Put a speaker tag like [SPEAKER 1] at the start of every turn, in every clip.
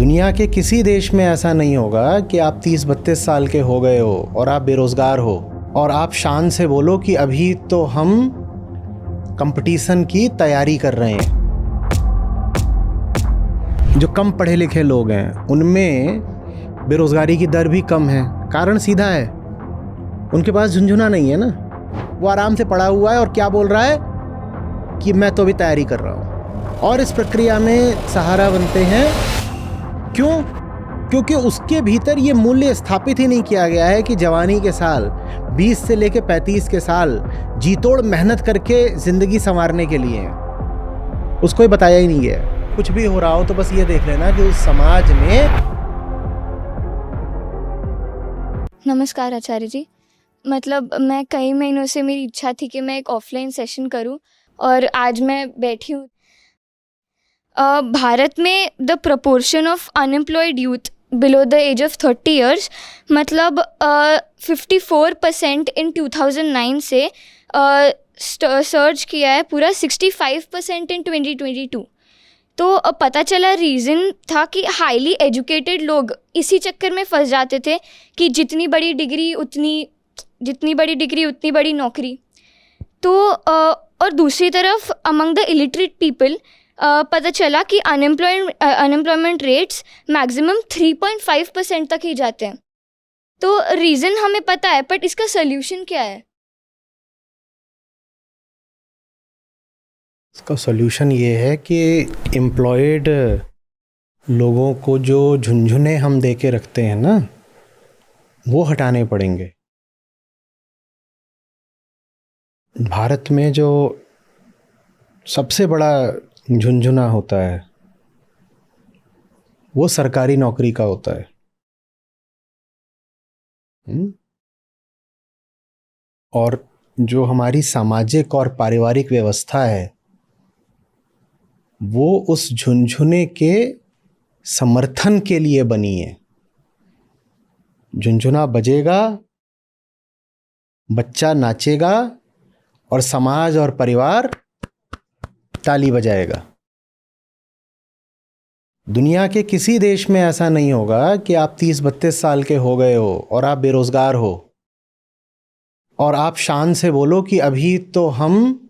[SPEAKER 1] दुनिया के किसी देश में ऐसा नहीं होगा कि आप 30-32 साल के हो गए हो और आप बेरोज़गार हो और आप शान से बोलो कि अभी तो हम कंपटीशन की तैयारी कर रहे हैं। जो कम पढ़े लिखे लोग हैं उनमें बेरोज़गारी की दर भी कम है। कारण सीधा है, उनके पास झुंझुना नहीं है ना। वो आराम से पढ़ा हुआ है और क्या बोल रहा है कि मैं तो अभी तैयारी कर रहा हूँ, और इस प्रक्रिया में सहारा बनते हैं। क्यों? क्योंकि उसके भीतर ये मूल्य स्थापित ही नहीं किया गया है कि जवानी के साल 20 से लेकर 35 के साल जीतोड़ मेहनत करके ज़िंदगी संवारने के लिए हैं। उसको ही बताया ही नहीं गया। कुछ भी हो रहा हो तो बस ये देख लेना कि उस समाज में।
[SPEAKER 2] नमस्कार आचार्य जी। मतलब मैं कई महीनों से मेरी इच्छा थी कि मैं एक ऑफलाइन सेशन करूं, और आज मैं बैठी हूं। भारत में the proportion of unemployed youth below the age of 30 years मतलब 54% इन 2009 से सर्च किया है पूरा 65% इन 2022। तो पता चला रीज़न था कि हाईली एजुकेटेड लोग इसी चक्कर में फंस जाते थे कि जितनी बड़ी डिग्री उतनी बड़ी नौकरी। तो और दूसरी तरफ अमंग द इलिटरेट पीपल पता चला कि अनएम्प्लॉयमेंट रेट्स मैक्सिमम 3.5% तक ही जाते हैं। तो रीज़न हमें पता है, बट इसका सल्यूशन क्या है?
[SPEAKER 1] इसका सॉल्यूशन ये है कि एम्प्लॉयड लोगों को जो झुंझुने हम दे के रखते हैं ना, वो हटाने पड़ेंगे। भारत में जो सबसे बड़ा झुंझुना होता है वो सरकारी नौकरी का होता है। और जो हमारी सामाजिक और पारिवारिक व्यवस्था है वो उस झुंझुने के समर्थन के लिए बनी है। झुंझुना बजेगा, बच्चा नाचेगा और समाज और परिवार ताली बजाएगा। दुनिया के किसी देश में ऐसा नहीं होगा कि आप 30-32 साल के हो गए हो और आप बेरोजगार हो और आप शान से बोलो कि अभी तो हम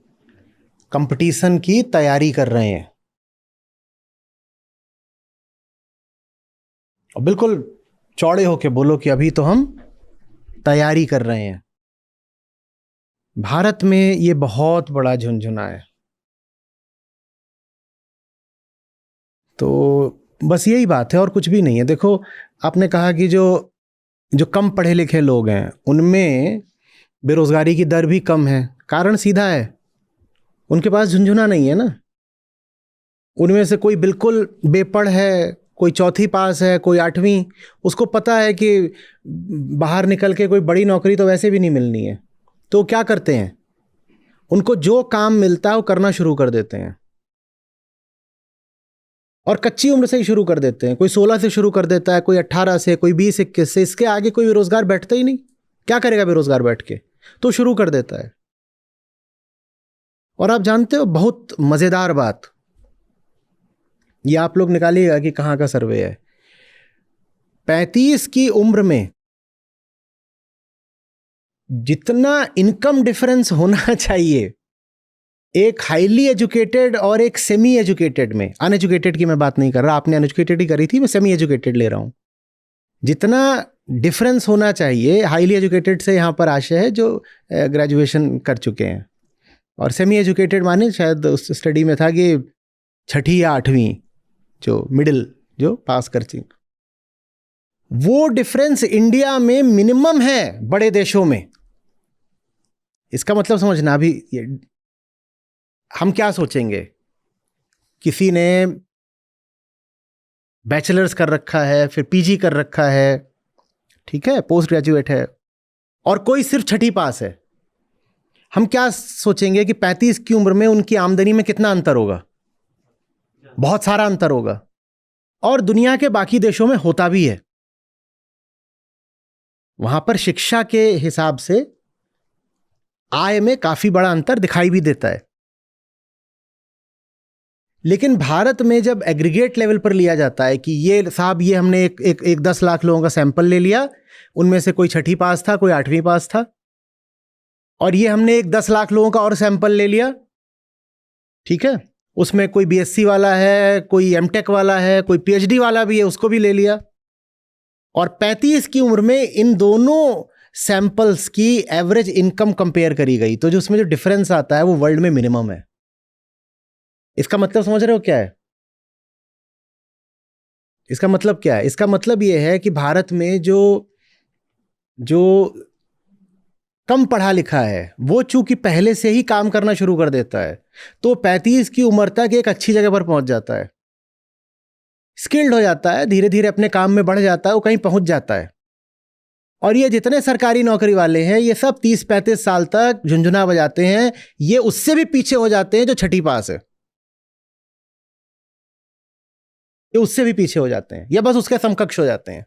[SPEAKER 1] कंपटीशन की तैयारी कर रहे हैं। और बिल्कुल चौड़े होके बोलो कि अभी तो हम तैयारी कर रहे हैं। भारत में ये बहुत बड़ा झुंझुना है। तो बस यही बात है और कुछ भी नहीं है। देखो, आपने कहा कि जो कम पढ़े लिखे लोग हैं उनमें बेरोजगारी की दर भी कम है। कारण सीधा है, उनके पास झुंझुना नहीं है ना। उनमें से कोई बिल्कुल बेपढ़ है, कोई चौथी पास है, कोई 8वीं। उसको पता है कि बाहर निकल के कोई बड़ी नौकरी तो वैसे भी नहीं मिलनी है। तो क्या करते हैं, उनको जो काम मिलता है वो करना शुरू कर देते हैं, और कच्ची उम्र से ही शुरू कर देते हैं। कोई 16 से शुरू कर देता है, कोई 18 से, कोई 20-21 से। इसके आगे कोई बेरोजगार बैठता ही नहीं। क्या करेगा बेरोजगार बैठ के? तो शुरू कर देता है। और आप जानते हो, बहुत मजेदार बात, ये आप लोग निकालिएगा कि कहाँ का सर्वे है। 35 की उम्र में जितना इनकम डिफरेंस होना चाहिए एक हाईली एजुकेटेड और एक सेमी एजुकेटेड में, अनएजुकेटेड की मैं बात नहीं कर रहा, आपने अनएजुकेटेड ही करी थी, मैं सेमी एजुकेटेड ले रहा हूं। जितना डिफरेंस होना चाहिए हाईली एजुकेटेड से, यहां पर आशय है जो ग्रेजुएशन कर चुके हैं, और सेमी एजुकेटेड माने शायद उस स्टडी में था कि 6ठी या 8वीं, जो मिडिल, जो पास कर चुके। वो डिफरेंस इंडिया में मिनिमम है बड़े देशों में। इसका मतलब समझना, अभी हम क्या सोचेंगे, किसी ने बैचलर्स कर रखा है, फिर पीजी कर रखा है, ठीक है, पोस्ट ग्रेजुएट है, और कोई सिर्फ 6ठी पास है। हम क्या सोचेंगे कि 35 की उम्र में उनकी आमदनी में कितना अंतर होगा? बहुत सारा अंतर होगा। और दुनिया के बाकी देशों में होता भी है। वहां पर शिक्षा के हिसाब से आय में काफी बड़ा अंतर दिखाई भी देता है। लेकिन भारत में जब एग्रीगेट लेवल पर लिया जाता है कि ये साहब ये हमने एक 10 लाख लोगों का सैंपल ले लिया, उनमें से कोई 6ठी पास था, कोई 8वीं पास था, और ये हमने एक 10 लाख लोगों का और सैंपल ले लिया, ठीक है, उसमें कोई बीएससी वाला है, कोई एमटेक वाला है, कोई पीएचडी वाला भी है, उसको भी ले लिया, और 35 की उम्र में इन दोनों सैंपल्स की एवरेज इनकम कंपेयर करी गई, तो जो उसमें जो डिफरेंस आता है वो वर्ल्ड में मिनिमम है। इसका मतलब समझ रहे हो क्या है? इसका मतलब क्या है? इसका मतलब ये है कि भारत में जो कम पढ़ा लिखा है वो चूंकि पहले से ही काम करना शुरू कर देता है, तो 35 की उम्र तक एक अच्छी जगह पर पहुंच जाता है, स्किल्ड हो जाता है, धीरे धीरे अपने काम में बढ़ जाता है, वो कहीं पहुंच जाता है। और ये जितने सरकारी नौकरी वाले हैं ये सब 30-35 साल तक झुंझुना बजाते हैं, ये उससे भी पीछे हो जाते हैं जो 6ठी पास है, ये उससे भी पीछे हो जाते हैं, या बस उसके समकक्ष हो जाते हैं।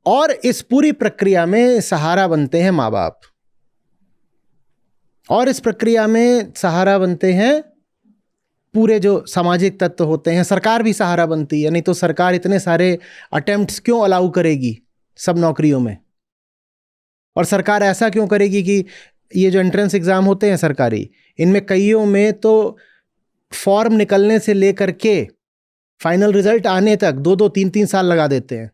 [SPEAKER 1] और इस पूरी प्रक्रिया में सहारा बनते हैं माँ बाप, और इस प्रक्रिया में सहारा बनते हैं पूरे जो सामाजिक तत्व होते हैं, सरकार भी सहारा बनती है, नहीं तो सरकार इतने सारे अटेम्प्ट्स क्यों अलाउ करेगी सब नौकरियों में? और सरकार ऐसा क्यों करेगी कि ये जो एंट्रेंस एग्जाम होते हैं सरकारी, इनमें कईयों में तो फॉर्म निकलने से लेकर के फाइनल रिजल्ट आने तक 2-2, 3-3 साल लगा देते हैं।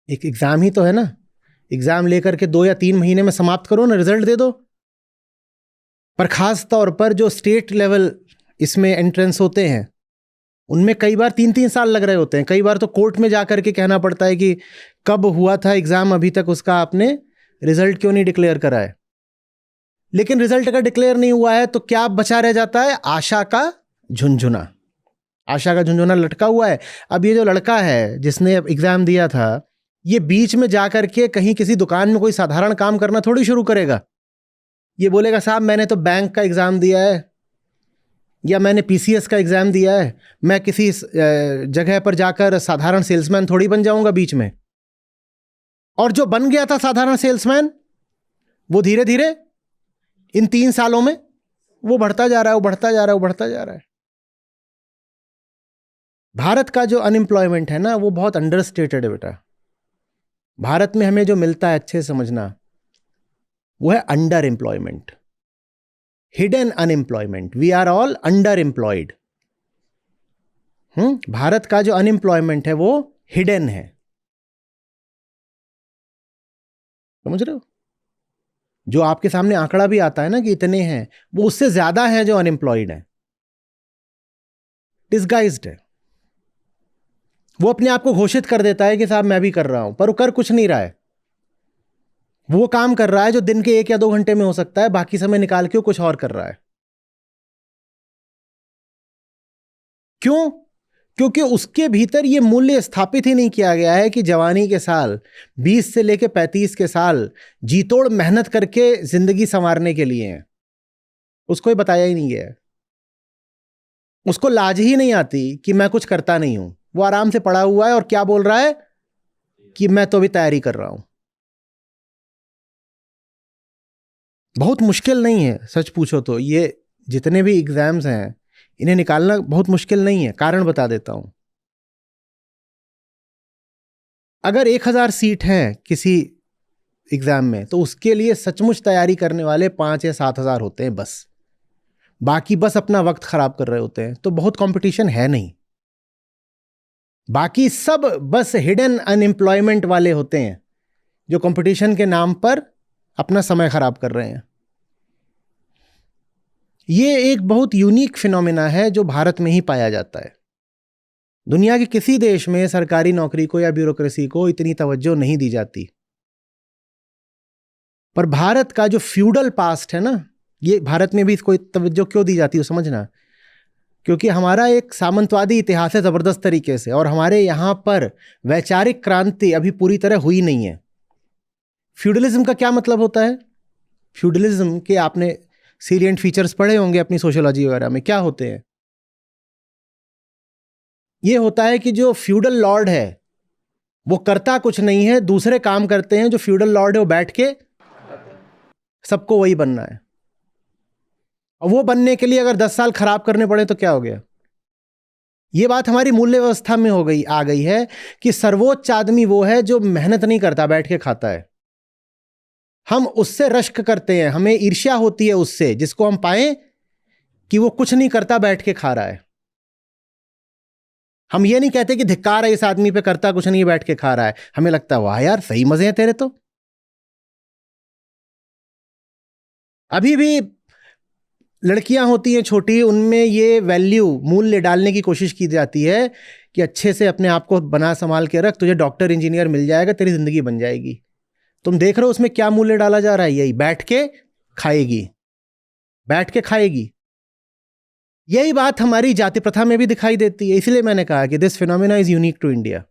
[SPEAKER 1] एक एग्जाम ही तो है ना, एग्जाम लेकर के 2 या 3 महीने में समाप्त करो ना, रिजल्ट दे दो। पर खास तौर पर जो स्टेट लेवल इसमें एंट्रेंस होते हैं उनमें कई बार 3-3 साल लग रहे होते हैं, कई बार तो कोर्ट में जा करके कहना पड़ता है कि कब हुआ था एग्जाम, अभी तक उसका आपने रिजल्ट क्यों नहीं डिक्लेयर करा है। लेकिन रिजल्ट अगर डिक्लेयर नहीं हुआ है तो क्या बचा रह जाता है? आशा का झुंझुना। आशा का झुंझुना लटका हुआ है। अब ये जो लड़का है जिसने एग्जाम दिया था, ये बीच में जाकर के कहीं किसी दुकान में कोई साधारण काम करना थोड़ी शुरू करेगा। ये बोलेगा साहब मैंने तो बैंक का एग्जाम दिया है, या मैंने पीसीएस का एग्जाम दिया है, मैं किसी जगह पर जाकर साधारण सेल्समैन थोड़ी बन जाऊंगा बीच में। और जो बन गया था साधारण सेल्समैन, वो धीरे धीरे इन 3 सालों में वो बढ़ता जा रहा है, वो बढ़ता जा रहा है, वो बढ़ता जा रहा है। भारत का जो अनएम्प्लॉयमेंट है ना, वो बहुत अंडरस्टेटेड है बेटा। भारत में हमें जो मिलता है, अच्छे समझना, वो है underemployment, hidden unemployment. We are all underemployed. Bharat का जो अनएम्प्लॉयमेंट है वो हिडन है, समझ रहे हो? जो आपके सामने आंकड़ा भी आता है ना कि इतने हैं, वो उससे ज्यादा है जो अनएम्प्लॉयड है, डिस्गाइज्ड है। वो अपने आप को घोषित कर देता है कि साहब मैं भी कर रहा हूं, पर वो कर कुछ नहीं रहा है। वो काम कर रहा है जो दिन के 1 या 2 घंटे में हो सकता है, बाकी समय निकाल के वो कुछ और कर रहा है। क्यों? क्योंकि उसके भीतर ये मूल्य स्थापित ही नहीं किया गया है कि जवानी के साल 20 से लेकर 35 के साल जीतोड़ मेहनत करके जिंदगी संवारने के लिए हैं। उसको ये बताया ही नहीं गया है। उसको लाज ही नहीं आती कि मैं कुछ करता नहीं हूं। वो आराम से पड़ा हुआ है और क्या बोल रहा है कि मैं तो अभी तैयारी कर रहा हूं। बहुत मुश्किल नहीं है, सच पूछो तो ये जितने भी एग्जाम्स हैं इन्हें निकालना बहुत मुश्किल नहीं है। कारण बता देता हूं। अगर 1000 सीट हैं किसी एग्जाम में, तो उसके लिए सचमुच तैयारी करने वाले 5 या 7 हजार होते हैं बस। बाकी बस अपना वक्त खराब कर रहे होते हैं, तो बहुत कंपटीशन है नहीं। बाकी सब बस हिडन अनएम्प्लॉयमेंट वाले होते हैं जो कंपटीशन के नाम पर अपना समय खराब कर रहे हैं। ये एक बहुत यूनिक फिनोमेना है जो भारत में ही पाया जाता है। दुनिया के किसी देश में सरकारी नौकरी को या ब्यूरोक्रेसी को इतनी तवज्जो नहीं दी जाती। पर भारत का जो फ्यूडल पास्ट है ना, ये भारत में भी इसको तवज्जो क्यों दी जाती है समझना। क्योंकि हमारा एक सामंतवादी इतिहास है जबरदस्त तरीके से, और हमारे यहां पर वैचारिक क्रांति अभी पूरी तरह हुई नहीं है। फ्यूडलिज्म का क्या मतलब होता है? फ्यूडलिज्म के आपने सीरियंट फीचर्स पढ़े होंगे अपनी सोशियोलॉजी वगैरह में। क्या होते हैं? ये होता है कि जो फ्यूडल लॉर्ड है वो करता कुछ नहीं है, दूसरे काम करते हैं। जो फ्यूडल लॉर्ड है वो बैठ के सबको वही बनना है। और वो बनने के लिए अगर 10 साल खराब करने पड़े तो क्या हो गया? ये बात हमारी मूल्य व्यवस्था में आ गई है कि सर्वोच्च आदमी वो है जो मेहनत नहीं करता, बैठ के खाता है। हम उससे रश्क करते हैं, हमें ईर्ष्या होती है उससे, जिसको हम पाएं कि वो कुछ नहीं करता, बैठ के खा रहा है। हम ये नहीं कहते कि धिक्कार है इस आदमी पे, करता कुछ नहीं, बैठ के खा रहा है। हमें लगता है वाह यार, सही मजे हैं तेरे तो। अभी भी लड़कियां होती हैं छोटी, उनमें ये वैल्यू, मूल्य डालने की कोशिश की जाती है कि अच्छे से अपने आप को बना संभाल के रख, तुझे डॉक्टर इंजीनियर मिल जाएगा, तेरी जिंदगी बन जाएगी। तुम देख रहे हो उसमें क्या मूल्य डाला जा रहा है? यही, बैठ के खाएगी, बैठ के खाएगी। यही बात हमारी जाति प्रथा में भी दिखाई देती है। इसलिए मैंने कहा कि this phenomena is unique to India.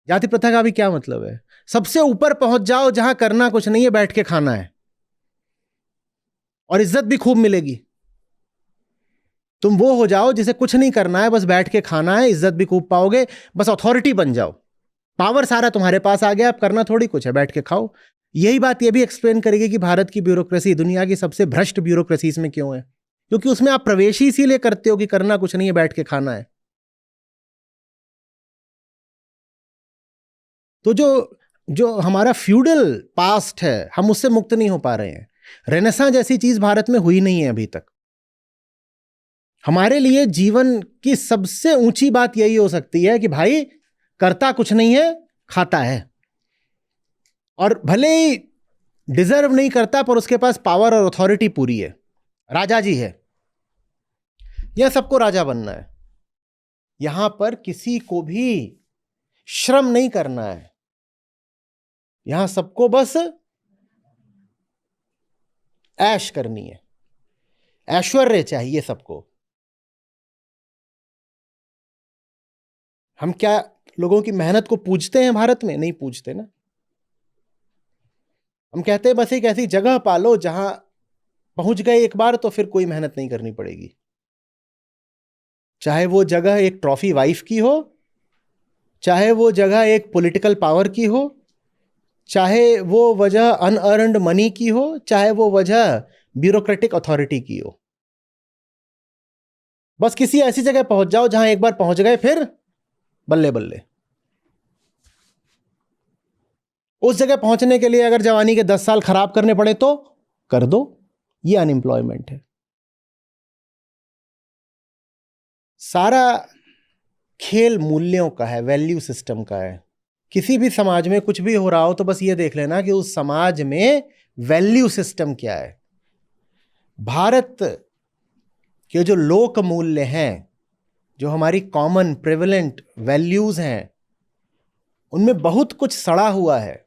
[SPEAKER 1] जाति प्रथा का भी क्या मतलब है? सबसे ऊपर पहुंच जाओ जहां करना कुछ नहीं है, बैठ के खाना है, और इज्जत भी खूब मिलेगी। तुम वो हो जाओ जिसे कुछ नहीं करना है, बस बैठ के खाना है, इज्जत भी खूब पाओगे, बस अथॉरिटी बन जाओ, पावर सारा तुम्हारे पास आ गया, अब करना थोड़ी कुछ है, बैठ के खाओ। यही बात ये भी एक्सप्लेन करेगी कि भारत की ब्यूरोक्रेसी दुनिया की सबसे भ्रष्ट ब्यूरोक्रेसीज में क्यों है। क्योंकि उसमें आप प्रवेश ही इसीलिए करते हो कि करना कुछ नहीं है, बैठ के खाना है। तो जो जो हमारा फ्यूडल पास्ट है, हम उससे मुक्त नहीं हो पा रहे हैं। रेनेसां जैसी चीज भारत में हुई नहीं है अभी तक। हमारे लिए जीवन की सबसे ऊंची बात यही हो सकती है कि भाई करता कुछ नहीं है, खाता है, और भले ही डिजर्व नहीं करता पर उसके पास पावर और अथॉरिटी पूरी है, राजा जी है। यह सबको राजा बनना है। यहां पर किसी को भी श्रम नहीं करना है, यहां सबको बस ऐश करनी है, ऐश्वर्य चाहिए सबको। हम क्या लोगों की मेहनत को पूजते हैं भारत में? नहीं पूजते ना। हम कहते हैं बस एक ऐसी जगह पालो जहां पहुंच गए एक बार तो फिर कोई मेहनत नहीं करनी पड़ेगी। चाहे वो जगह एक ट्रॉफी वाइफ की हो, चाहे वो जगह एक पॉलिटिकल पावर की हो, चाहे वो वजह अनअर्न्ड मनी की हो, चाहे वो वजह ब्यूरोक्रेटिक अथॉरिटी की हो। बस किसी ऐसी जगह पहुंच जाओ जहां एक बार पहुंच गए फिर बल्ले बल्ले। उस जगह पहुंचने के लिए अगर जवानी के 10 साल खराब करने पड़े तो कर दो। ये अनएम्प्लॉयमेंट है। सारा खेल मूल्यों का है, वैल्यू सिस्टम का है। किसी भी समाज में कुछ भी हो रहा हो तो बस ये देख लेना कि उस समाज में वैल्यू सिस्टम क्या है। भारत के जो लोक मूल्य हैं, जो हमारी कॉमन प्रेवलेंट वैल्यूज हैं, उनमें बहुत कुछ सड़ा हुआ है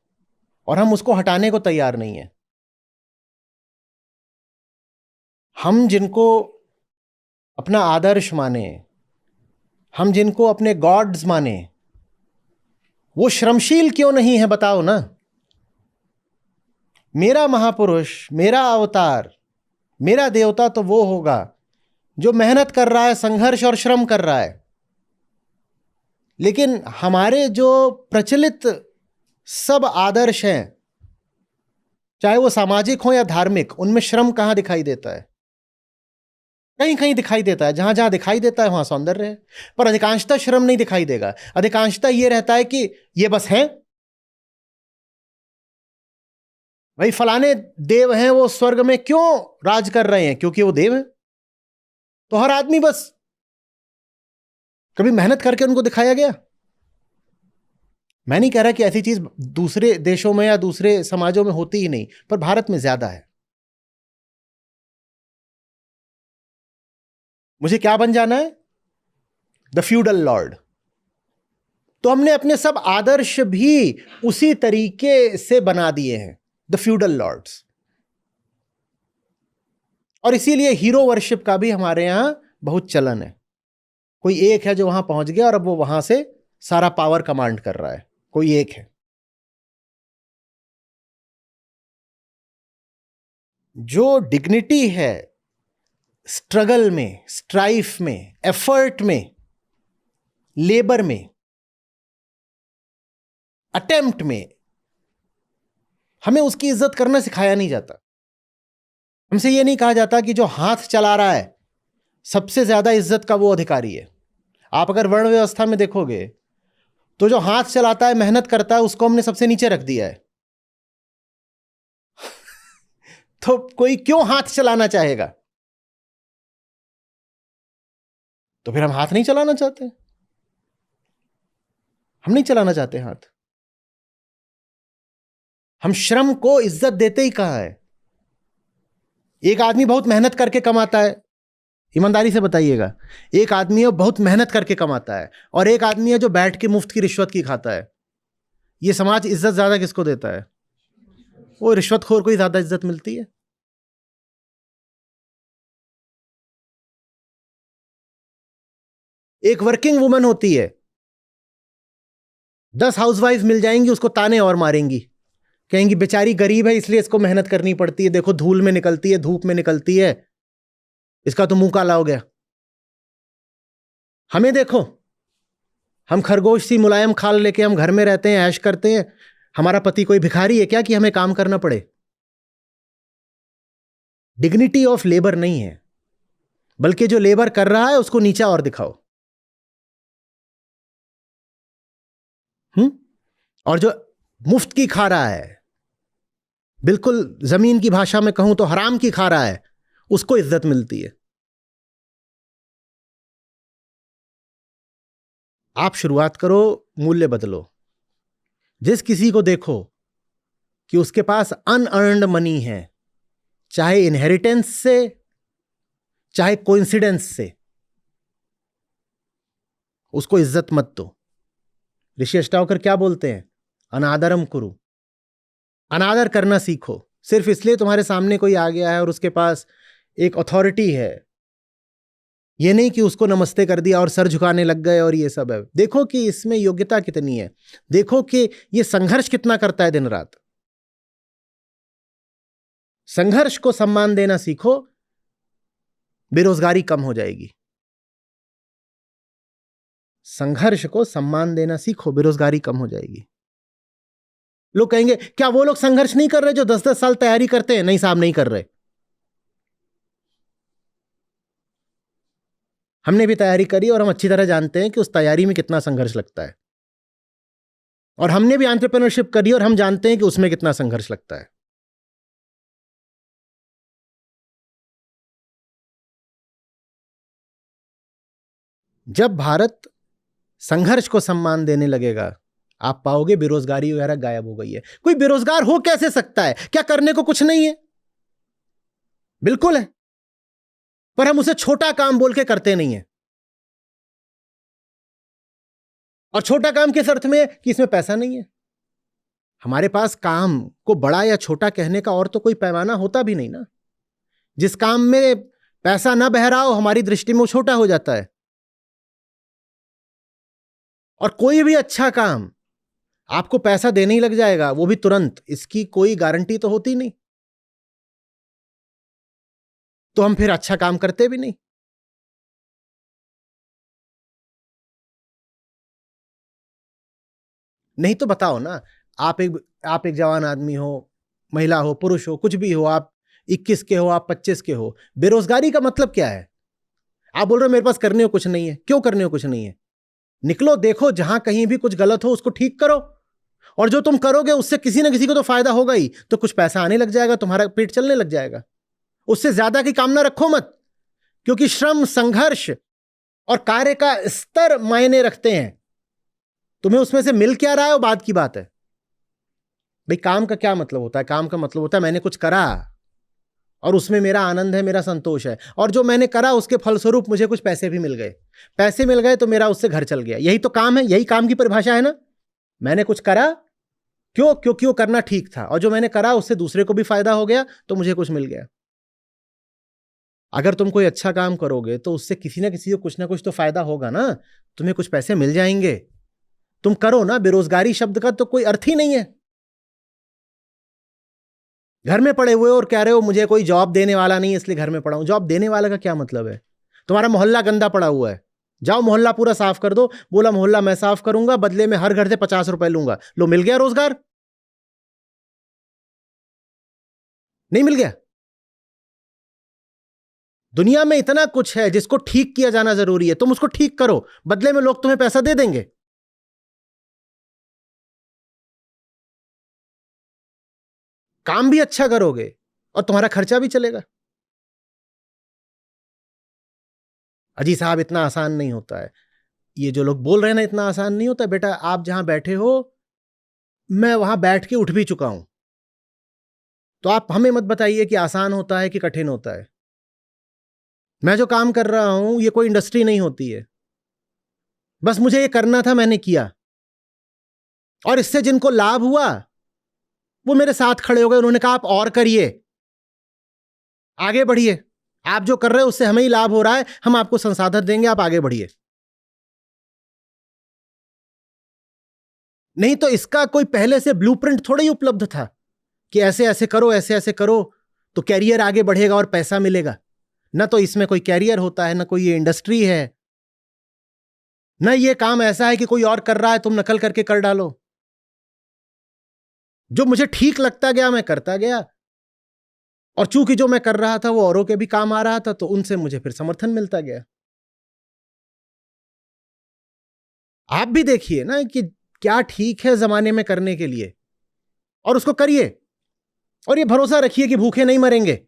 [SPEAKER 1] और हम उसको हटाने को तैयार नहीं है। हम जिनको अपना आदर्श माने, हम जिनको अपने गॉड्स माने, वो श्रमशील क्यों नहीं है? बताओ ना। मेरा महापुरुष, मेरा अवतार, मेरा देवता तो वो होगा जो मेहनत कर रहा है, संघर्ष और श्रम कर रहा है। लेकिन हमारे जो प्रचलित सब आदर्श हैं, चाहे वो सामाजिक हो या धार्मिक, उनमें श्रम कहां दिखाई देता है? कहीं कहीं दिखाई देता है। जहां जहां दिखाई देता है वहां सौंदर्य है, पर अधिकांशतः श्रम नहीं दिखाई देगा। अधिकांशतः यह रहता है कि ये बस हैं, भाई फलाने देव हैं, वो स्वर्ग में क्यों राज कर रहे हैं? क्योंकि वो देव हैं। तो हर आदमी बस, कभी मेहनत करके उनको दिखाया गया? मैं नहीं कह रहा कि ऐसी चीज दूसरे देशों में या दूसरे समाजों में होती ही नहीं, पर भारत में ज्यादा है। मुझे क्या बन जाना है? The feudal Lord. तो हमने अपने सब आदर्श भी उसी तरीके से बना दिए हैं, द फ्यूडल लॉर्ड्स। और इसीलिए हीरो वर्शिप का भी हमारे यहां बहुत चलन है। कोई एक है जो वहां पहुंच गया और अब वो वहां से सारा पावर कमांड कर रहा है। कोई एक है। जो डिग्निटी है स्ट्रगल में, स्ट्राइफ में, एफर्ट में, लेबर में, अटेम्प्ट में, हमें उसकी इज्जत करना सिखाया नहीं जाता। हमसे ये नहीं कहा जाता कि जो हाथ चला रहा है सबसे ज्यादा इज्जत का वो अधिकारी है। आप अगर वर्ण व्यवस्था में देखोगे तो जो हाथ चलाता है, मेहनत करता है, उसको हमने सबसे नीचे रख दिया है। तो कोई क्यों हाथ चलाना चाहेगा? तो फिर हम हाथ नहीं चलाना चाहते, हम नहीं चलाना चाहते हाथ। हम श्रम को इज्जत देते ही कहां है? एक आदमी बहुत मेहनत करके कमाता है, ईमानदारी से बताइएगा, एक आदमी है बहुत मेहनत करके कमाता है और एक आदमी है जो बैठ के मुफ्त की रिश्वत की खाता है। ये समाज इज्जत ज्यादा किसको देता है? वो रिश्वतखोर को ही ज्यादा इज्जत मिलती है। एक वर्किंग वुमन होती है, 10 हाउसवाइफ मिल जाएंगी, उसको ताने और मारेंगी, कहेंगी बेचारी गरीब है इसलिए इसको मेहनत करनी पड़ती है, देखो धूल में निकलती है, धूप में निकलती है, इसका तो मुंह काला हो गया। हमें देखो, हम खरगोश सी मुलायम खाल लेके हम घर में रहते हैं, ऐश करते हैं। हमारा पति कोई भिखारी है क्या कि हमें काम करना पड़े? डिग्निटी ऑफ लेबर नहीं है, बल्कि जो लेबर कर रहा है उसको नीचा और दिखाओ। और जो मुफ्त की खा रहा है, बिल्कुल जमीन की भाषा में कहूं तो हराम की खा रहा है, उसको इज्जत मिलती है। आप शुरुआत करो, मूल्य बदलो। जिस किसी को देखो कि उसके पास अनअर्न्ड मनी है, चाहे इनहेरिटेंस से चाहे कोइंसिडेंस से, उसको इज्जत मत दो। ऋषि अष्टावकर क्या बोलते हैं? अनादरम कुरु। अनादर करना सीखो। सिर्फ इसलिए तुम्हारे सामने कोई आ गया है और उसके पास एक अथॉरिटी है, ये नहीं कि उसको नमस्ते कर दिया और सर झुकाने लग गए और ये सब है। देखो कि इसमें योग्यता कितनी है, देखो कि ये संघर्ष कितना करता है दिन रात। संघर्ष को सम्मान देना सीखो, बेरोजगारी कम हो जाएगी। संघर्ष को सम्मान देना सीखो, बेरोजगारी कम हो जाएगी। लोग कहेंगे क्या वो लोग संघर्ष नहीं कर रहे जो 10-10 साल तैयारी करते हैं? नहीं साहब, नहीं कर रहे। हमने भी तैयारी करी और हम अच्छी तरह जानते हैं कि उस तैयारी में कितना संघर्ष लगता है। और हमने भी एंटरप्रेन्योरशिप करी और हम जानते हैं कि उसमें कितना संघर्ष लगता है। जब भारत संघर्ष को सम्मान देने लगेगा, आप पाओगे बेरोजगारी वगैरह गायब हो गई है। कोई बेरोजगार हो कैसे सकता है? क्या करने को कुछ नहीं है? बिल्कुल है, पर हम उसे छोटा काम बोल के करते नहीं है। और छोटा काम किस अर्थ में है? कि इसमें पैसा नहीं है। हमारे पास काम को बड़ा या छोटा कहने का और तो कोई पैमाना होता भी नहीं ना। जिस काम में पैसा ना बह रहा हो, हमारी दृष्टि में वो छोटा हो जाता है। और कोई भी अच्छा काम आपको पैसा देने ही लग जाएगा, वो भी तुरंत, इसकी कोई गारंटी तो होती नहीं। तो हम फिर अच्छा काम करते भी नहीं। नहीं तो बताओ ना, आप एक जवान आदमी हो, महिला हो, पुरुष हो, कुछ भी हो, आप 21 के हो, आप 25 के हो, बेरोजगारी का मतलब क्या है? आप बोल रहे हो मेरे पास करने को कुछ नहीं है। क्यों करने को कुछ नहीं है? निकलो, देखो, जहां कहीं भी कुछ गलत हो उसको ठीक करो, और जो तुम करोगे उससे किसी ना किसी को तो फायदा होगा ही। तो कुछ पैसा आने लग जाएगा, तुम्हारा पेट चलने लग जाएगा। उससे ज्यादा की कामना रखो मत, क्योंकि श्रम, संघर्ष और कार्य का स्तर मायने रखते हैं। तुम्हें उसमें से मिल क्या रहा है वो बात की बात है। भाई काम का क्या मतलब होता है? काम का मतलब होता है मैंने कुछ करा और उसमें मेरा आनंद है, मेरा संतोष है, और जो मैंने करा उसके फलस्वरूप मुझे कुछ पैसे भी मिल गए। पैसे मिल गए तो मेरा उससे घर चल गया। यही तो काम है, यही काम की परिभाषा है ना। मैंने कुछ करा, क्यों? क्योंकि वो करना ठीक था, और जो मैंने करा उससे दूसरे को भी फायदा हो गया तो मुझे कुछ मिल गया। अगर तुम कोई अच्छा काम करोगे तो उससे किसी ना किसी को कुछ ना कुछ तो फायदा होगा ना, तुम्हें कुछ पैसे मिल जाएंगे। तुम करो ना। बेरोजगारी शब्द का तो कोई अर्थ ही नहीं है। घर में पड़े हुए और कह रहे हो मुझे कोई जॉब देने वाला नहीं इसलिए घर में पड़ा हूं। जॉब देने वाला का क्या मतलब है? तुम्हारा मोहल्ला गंदा पड़ा हुआ है, जाओ मोहल्ला पूरा साफ कर दो। बोला मोहल्ला मैं साफ करूंगा, बदले में हर घर से 50 रुपए लूंगा। लो, मिल गया रोजगार? नहीं मिल गया? दुनिया में इतना कुछ है जिसको ठीक किया जाना जरूरी है, तुम उसको ठीक करो, बदले में लोग तुम्हें पैसा दे देंगे। काम भी अच्छा करोगे और तुम्हारा खर्चा भी चलेगा। अजी साहब इतना आसान नहीं होता है, ये जो लोग बोल रहे हैं ना इतना आसान नहीं होता बेटा। आप जहां बैठे हो मैं वहां बैठ के उठ भी चुका हूं, तो आप हमें मत बताइए कि आसान होता है कि कठिन होता है। मैं जो काम कर रहा हूं ये कोई इंडस्ट्री नहीं होती है, बस मुझे ये करना था, मैंने किया, और इससे जिनको लाभ हुआ वो मेरे साथ खड़े हो गए। उन्होंने कहा आप और करिए, आगे बढ़िए, आप जो कर रहे हो उससे हमें ही लाभ हो रहा है, हम आपको संसाधन देंगे, आप आगे बढ़िए। नहीं तो इसका कोई पहले से ब्लूप्रिंट थोड़ा ही उपलब्ध था कि ऐसे ऐसे करो, ऐसे ऐसे करो तो कैरियर आगे बढ़ेगा और पैसा मिलेगा। ना तो इसमें कोई कैरियर होता है, ना कोई ये इंडस्ट्री है, ना ये काम ऐसा है कि कोई और कर रहा है तुम नकल करके कर डालो। जो मुझे ठीक लगता गया मैं करता गया, और चूंकि जो मैं कर रहा था वो औरों के भी काम आ रहा था तो उनसे मुझे फिर समर्थन मिलता गया। आप भी देखिए ना कि क्या ठीक है जमाने में करने के लिए, और उसको करिए, और ये भरोसा रखिए कि भूखे नहीं मरेंगे।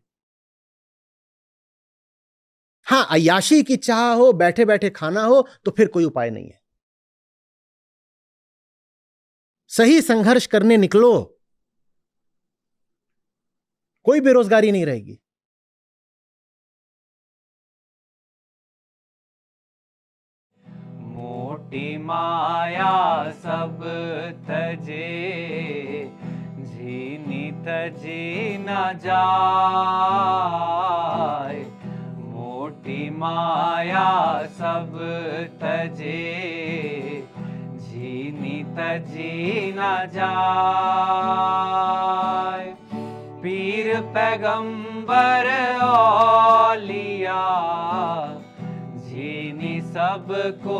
[SPEAKER 1] हां, अय्याशी की चाह हो, बैठे बैठे खाना हो तो फिर कोई उपाय नहीं है। सही संघर्ष करने निकलो, कोई बेरोजगारी नहीं रहेगी।
[SPEAKER 3] मोटी माया सब तजे, झीनी तजी न जाय। मोटी माया सब तजे, झीनी तजी न जाय। पीर पैगंबर औलिया, झीनी सबको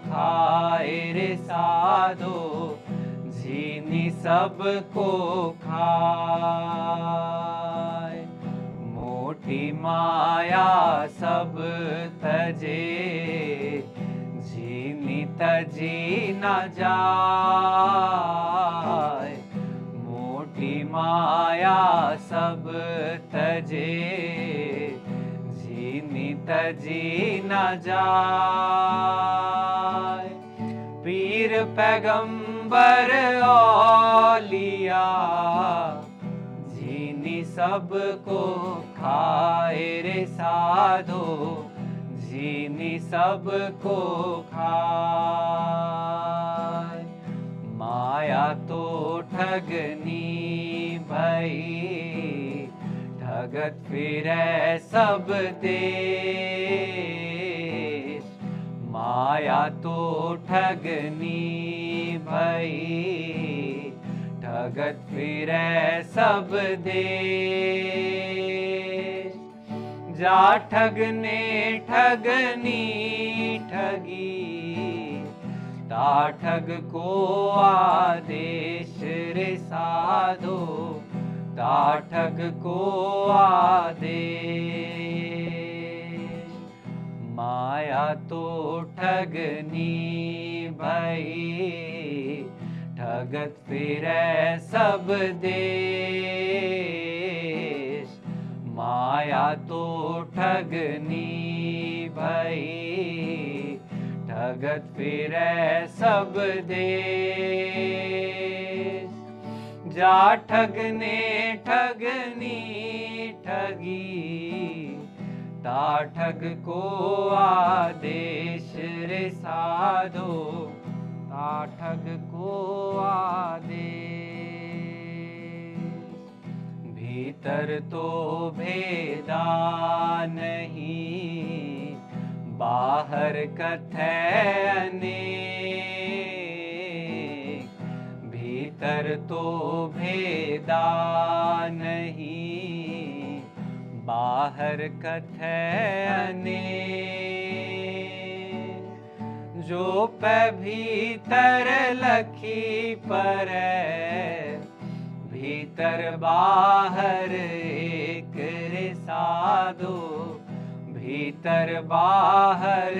[SPEAKER 3] खाए रे साधो, झीनी सबको खाए। मोटी माया सब तजे, झीनी तजी न जाय। मोटी माया सब तजे, झीनी तजी न जाय। पीर पैगंबर औलिया, झीनी सबको खाए रे साधो, झीनी सबको खाए। माया तो ठगनी भई, ठगत फिरै सब देश। माया तो ठगनी भई, ठगत फिरै सब देश। जा ठगने ठगनी ठगी, ता ठग को आदेश रे साधो, ता ठग को आदेश। माया तो ठगनी भई, ठगत फिरै सब देश। माया तो ठगनी भई, ठगत फिरै सब देश। जा ठगने ठगनी ठगी, ता ठग को आदेश रे साधो, ता ठग को आदेश। भीतर तो भेदा नहीं, बाहर कथै अनेक। भीतर तो भेदा नहीं, बाहर कथै अनेक। जो पे भीतर लखी परै, भीतर बाहर एक रे साधो, भीतर बाहर